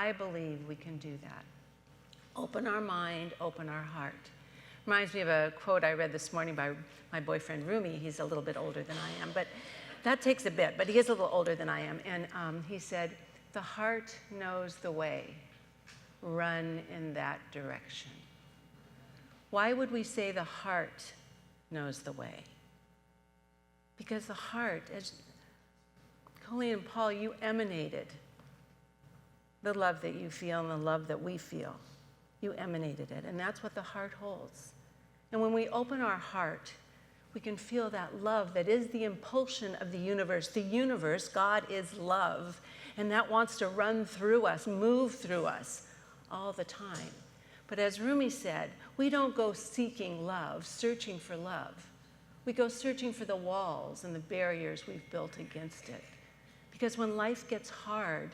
I believe we can do that. Open our mind, open our heart. Reminds me of a quote I read this morning by my boyfriend Rumi. He's a little bit older than I am, but that takes a bit, but he is a little older than I am. And he said, "The heart knows the way. Run in that direction." Why would we say the heart knows the way? Because the heart, as Colleen and Paul, you emanated the love that you feel and the love that we feel. You emanated it, and that's what the heart holds. And when we open our heart, we can feel that love that is the impulsion of the universe. The universe, God is love, and that wants to run through us, move through us all the time. But as Rumi said, we don't go seeking love, searching for love. We go searching for the walls and the barriers we've built against it. Because when life gets hard,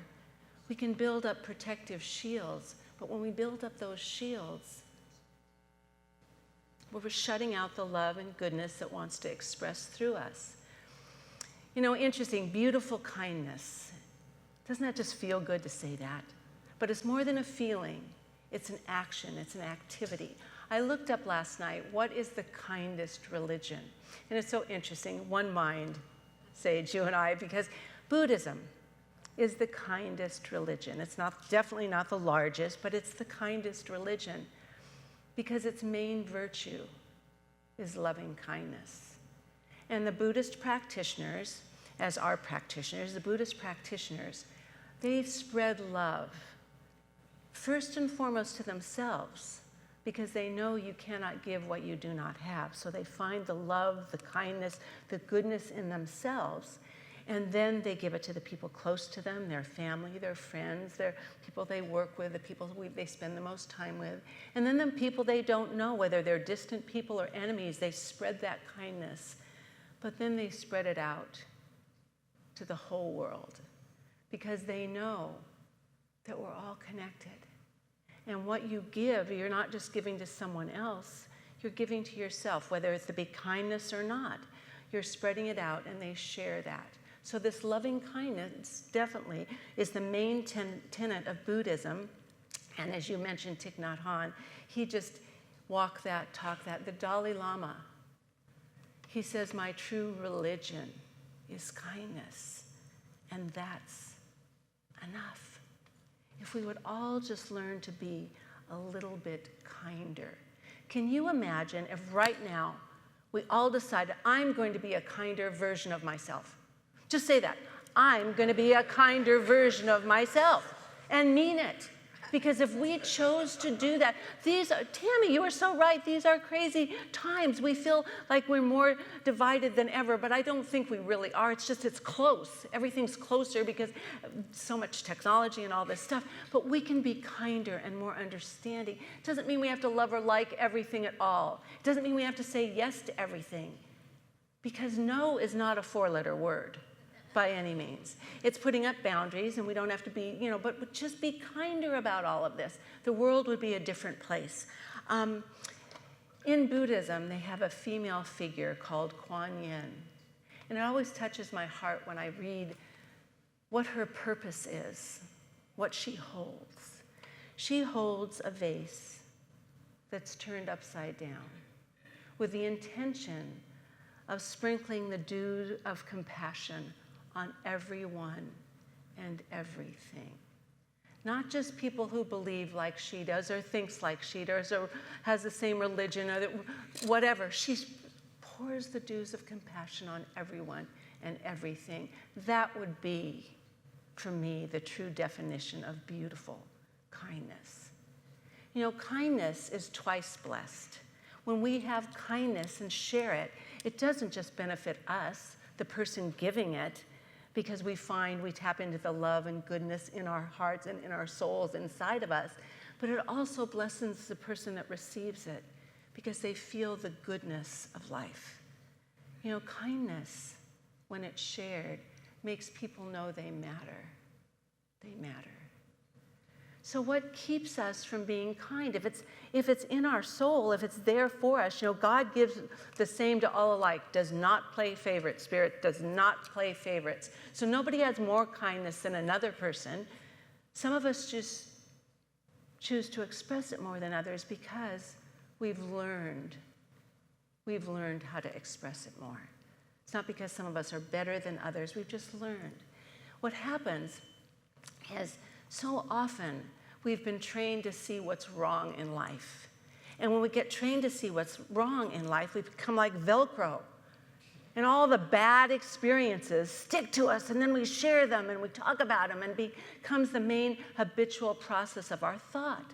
we can build up protective shields, but when we build up those shields, we're shutting out the love and goodness that wants to express through us. You know, interesting, beautiful kindness. Doesn't that just feel good to say that? But it's more than a feeling. It's an action, it's an activity. I looked up last night, what is the kindest religion? And it's so interesting, one mind, Sage, you and I, because Buddhism is the kindest religion. It's definitely not the largest, but it's the kindest religion because its main virtue is loving kindness. And the Buddhist practitioners, as our practitioners, the Buddhist practitioners, they spread love, first and foremost to themselves, because they know you cannot give what you do not have. So they find the love, the kindness, the goodness in themselves, and then they give it to the people close to them, their family, their friends, their people they work with, the people they spend the most time with. And then the people they don't know, whether they're distant people or enemies, they spread that kindness. But then they spread it out to the whole world because they know that we're all connected. And what you give, you're not just giving to someone else, you're giving to yourself, whether it's the big kindness or not. You're spreading it out and they share that. So this loving kindness definitely is the main tenet of Buddhism. And as you mentioned, Thich Nhat Hanh, he just walked that, talked that. The Dalai Lama, he says, my true religion is kindness. And that's enough. If we would all just learn to be a little bit kinder. Can you imagine if right now we all decided, I'm going to be a kinder version of myself? Just say that. I'm going to be a kinder version of myself and mean it. Because if we chose to do that, Tammy, you are so right. These are crazy times. We feel like we're more divided than ever, but I don't think we really are. It's just, it's close. Everything's closer because so much technology and all this stuff. But we can be kinder and more understanding. It doesn't mean we have to love or like everything at all. It doesn't mean we have to say yes to everything. Because no is not a four-letter word. By any means. It's putting up boundaries, and we don't have to be, but just be kinder about all of this. The world would be a different place. In Buddhism, they have a female figure called Kuan Yin. And it always touches my heart when I read what her purpose is, what she holds. She holds a vase that's turned upside down with the intention of sprinkling the dew of compassion on everyone and everything. Not just people who believe like she does or thinks like she does or has the same religion or whatever. She pours the dews of compassion on everyone and everything. That would be, for me, the true definition of beautiful kindness. Kindness is twice blessed. When we have kindness and share it, it doesn't just benefit us, the person giving it, because we tap into the love and goodness in our hearts and in our souls inside of us, but it also blesses the person that receives it because they feel the goodness of life. Kindness, when it's shared, makes people know they matter. They matter. So what keeps us from being kind? If it's in our soul, if it's there for us, God gives the same to all alike, does not play favorites. Spirit does not play favorites. So nobody has more kindness than another person, Some of us just choose to express it more than others because we've learned how to express it more. It's not because some of us are better than others, we've just learned. What happens is so often we've been trained to see what's wrong in life. And when we get trained to see what's wrong in life, we become like Velcro. And all the bad experiences stick to us, and then we share them and we talk about them, and becomes the main habitual process of our thought.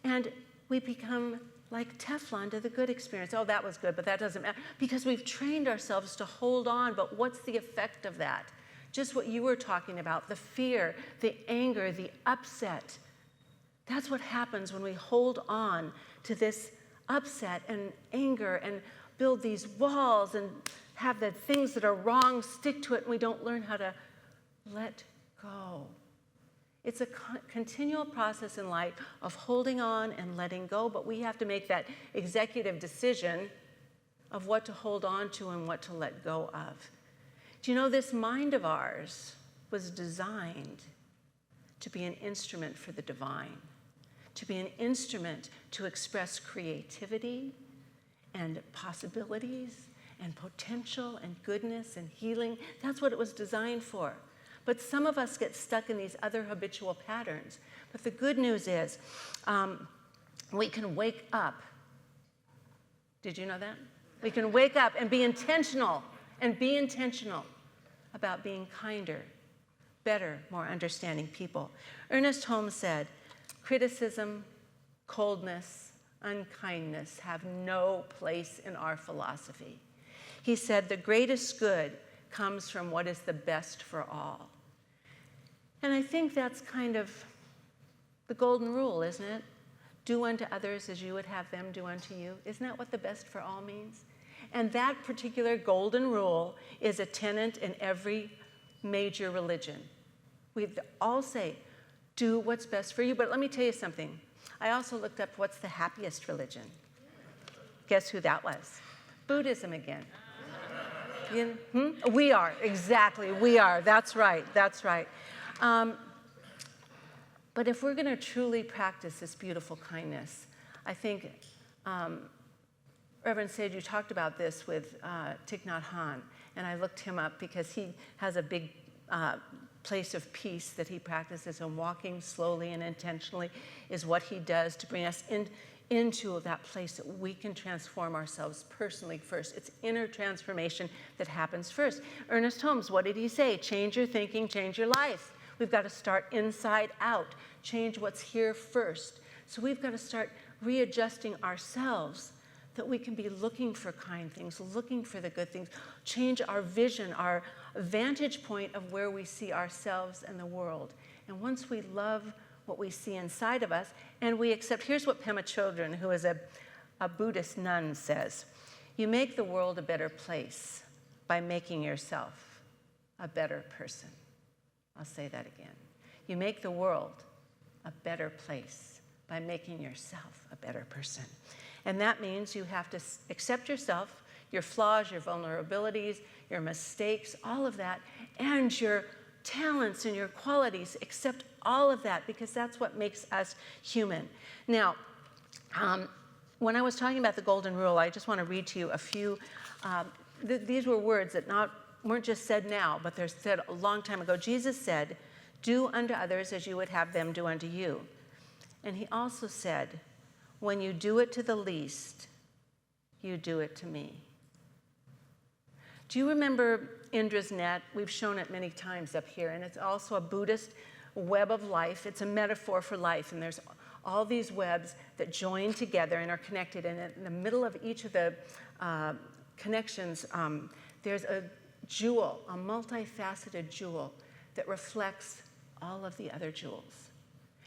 And we become like Teflon to the good experience. Oh, that was good, but that doesn't matter. Because we've trained ourselves to hold on, but what's the effect of that? Just what you were talking about, the fear, the anger, the upset. That's what happens when we hold on to this upset and anger and build these walls and have the things that are wrong stick to it, and we don't learn how to let go. It's a continual process in life of holding on and letting go, but we have to make that executive decision of what to hold on to and what to let go of. Do you know this mind of ours was designed to be an instrument for the divine, to be an instrument to express creativity and possibilities and potential and goodness and healing. That's what it was designed for. But some of us get stuck in these other habitual patterns. But the good news is we can wake up. Did you know that? We can wake up and be intentional about being kinder, better, more understanding people. Ernest Holmes said, criticism, coldness, unkindness have no place in our philosophy. He said, the greatest good comes from what is the best for all. And I think that's kind of the golden rule, isn't it? Do unto others as you would have them do unto you. Isn't that what the best for all means? And that particular golden rule is a tenet in every major religion. We all say, do what's best for you. But let me tell you something. I also looked up what's the happiest religion. Guess who that was? Buddhism again. We are, exactly, we are. That's right. But if we're going to truly practice this beautiful kindness, I think Reverend Sage, you talked about this with Thich Nhat Hanh, and I looked him up because he has a big place of peace that he practices, and walking slowly and intentionally is what he does to bring us into that place that we can transform ourselves personally first. It's inner transformation that happens first. Ernest Holmes, what did he say? Change your thinking, change your life. We've got to start inside out, change what's here first. So we've got to start readjusting ourselves that we can be looking for kind things, looking for the good things, change our vision, our vantage point of where we see ourselves and the world. And once we love what we see inside of us, and we accept, here's what Pema Chodron, who is a Buddhist nun, says. You make the world a better place by making yourself a better person. I'll say that again. You make the world a better place by making yourself a better person. And that means you have to accept yourself, your flaws, your vulnerabilities, your mistakes, all of that, and your talents and your qualities. Accept all of that, because that's what makes us human. Now, when I was talking about the golden rule, I just want to read to you a few. These were words that weren't just said now, but they're said a long time ago. Jesus said, do unto others as you would have them do unto you. And he also said, when you do it to the least, you do it to me. Do you remember Indra's net? We've shown it many times up here, and it's also a Buddhist web of life. It's a metaphor for life, and there's all these webs that join together and are connected, and in the middle of each of the connections, there's a jewel, a multifaceted jewel that reflects all of the other jewels.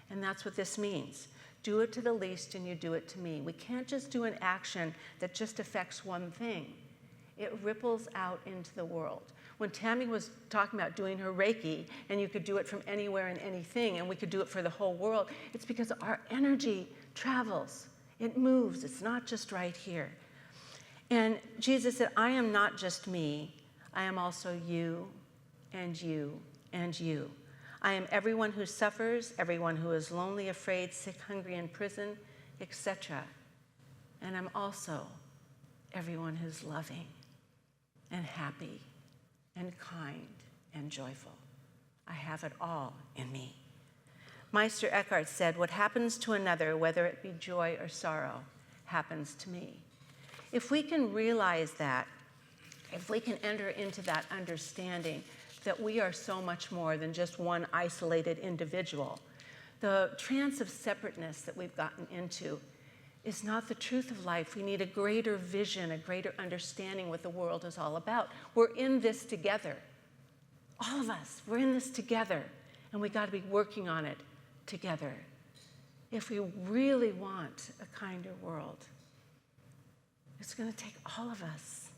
And that's what this means. Do it to the least and you do it to me. We can't just do an action that just affects one thing. It ripples out into the world. When Tammy was talking about doing her Reiki, and you could do it from anywhere and anything, and we could do it for the whole world, it's because our energy travels. It moves. It's not just right here. And Jesus said, I am not just me. I am also you and you and you. I am everyone who suffers, everyone who is lonely, afraid, sick, hungry, in prison, etc. And I'm also everyone who's loving and happy and kind and joyful. I have it all in me. Meister Eckhart said, what happens to another, whether it be joy or sorrow, happens to me. If we can realize that, if we can enter into that understanding that we are so much more than just one isolated individual, the trance of separateness that we've gotten into is not the truth of life. We need a greater vision, a greater understanding what the world is all about. We're in this together. All of us, we're in this together, and we got to be working on it together. If we really want a kinder world, it's going to take all of us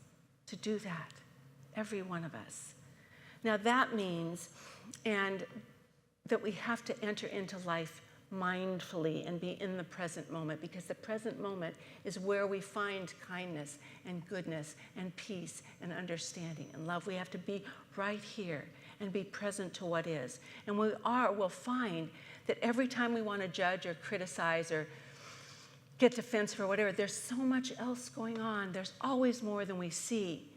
to do that, every one of us. Now that means, and that we have to enter into life mindfully and be in the present moment, because the present moment is where we find kindness and goodness and peace and understanding and love. We have to be right here and be present to what is. And we'll find that every time we want to judge or criticize or get defensive or whatever, there's so much else going on. There's always more than we see.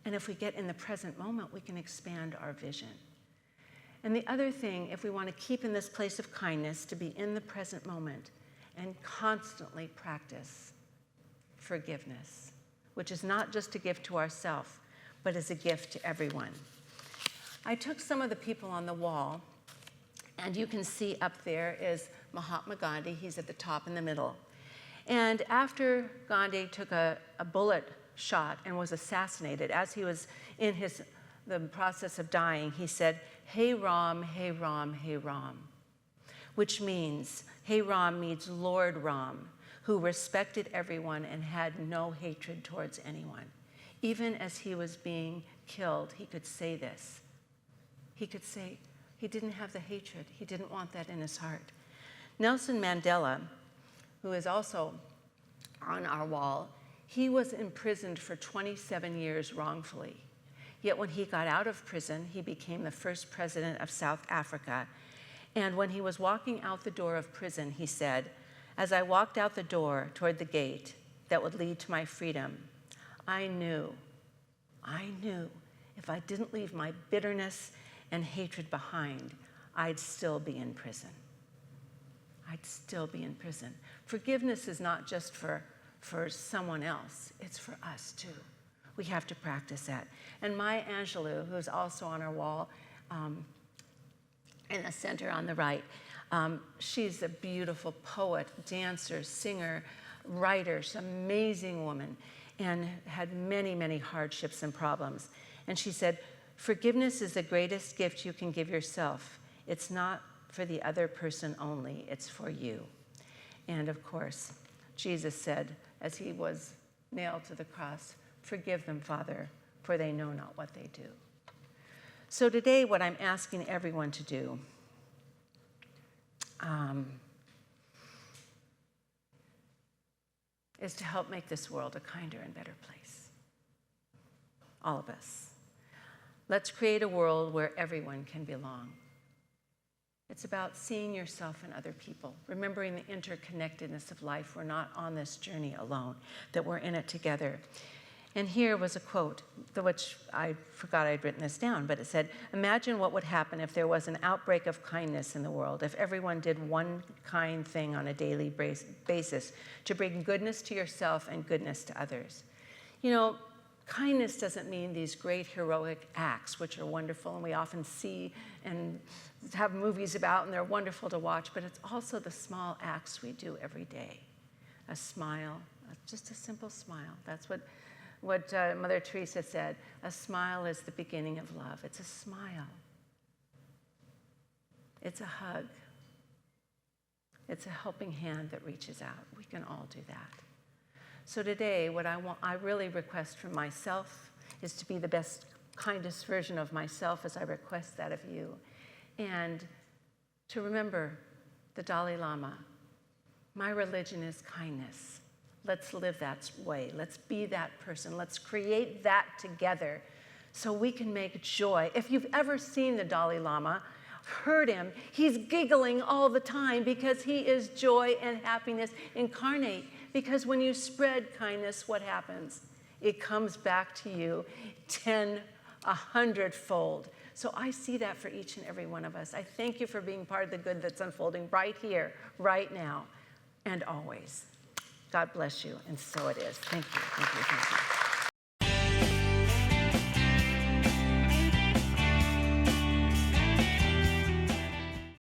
And if we get in the present moment, we can expand our vision. And the other thing, if we want to keep in this place of kindness, to be in the present moment and constantly practice forgiveness, which is not just a gift to ourselves, but is a gift to everyone. I took some of the people on the wall, and you can see up there is Mahatma Gandhi. He's at the top in the middle. And after Gandhi took a bullet shot and was assassinated, as he was in the process of dying, he said, "Hey Ram, hey Ram, hey Ram," which means, Hey Ram means Lord Ram, who respected everyone and had no hatred towards anyone. Even as he was being killed, he could say this. He could say he didn't have the hatred. He didn't want that in his heart. Nelson Mandela, who is also on our wall, he was imprisoned for 27 years wrongfully. Yet when he got out of prison, he became the first president of South Africa. And when he was walking out the door of prison, he said, "As I walked out the door toward the gate that would lead to my freedom, I knew if I didn't leave my bitterness and hatred behind, I'd still be in prison. I'd still be in prison." Forgiveness is not just for someone else, it's for us too. We have to practice that. And Maya Angelou, who's also on our wall in the center on the right, she's a beautiful poet, dancer, singer, writer. She's an amazing woman and had many, many hardships and problems. And she said, "Forgiveness is the greatest gift you can give yourself. It's not for the other person only, it's for you." And of course, Jesus said, as he was nailed to the cross, "Forgive them, Father, for they know not what they do." So today, what I'm asking everyone to do is to help make this world a kinder and better place. All of us. Let's create a world where everyone can belong. It's about seeing yourself and other people, remembering the interconnectedness of life. We're not on this journey alone, that we're in it together. And here was a quote, which I forgot I'd written this down, but it said, "Imagine what would happen if there was an outbreak of kindness in the world, if everyone did one kind thing on a daily basis to bring goodness to yourself and goodness to others." You know, kindness doesn't mean these great heroic acts, which are wonderful and we often see and have movies about, and they're wonderful to watch, but it's also the small acts we do every day. A smile, just a simple smile. That's what Mother Teresa said. A smile is the beginning of love. It's a smile. It's a hug. It's a helping hand that reaches out. We can all do that. So today, what I really request from myself is to be the best, kindest version of myself as I request that of you. And to remember the Dalai Lama. My religion is kindness. Let's live that way. Let's be that person. Let's create that together so we can make joy. If you've ever seen the Dalai Lama hurt him. He's giggling all the time because he is joy and happiness incarnate. Because when you spread kindness, what happens? It comes back to you 100-fold. So I see that for each and every one of us. I thank you for being part of the good that's unfolding right here, right now, and always. God bless you, and so it is. Thank you, thank you, thank you.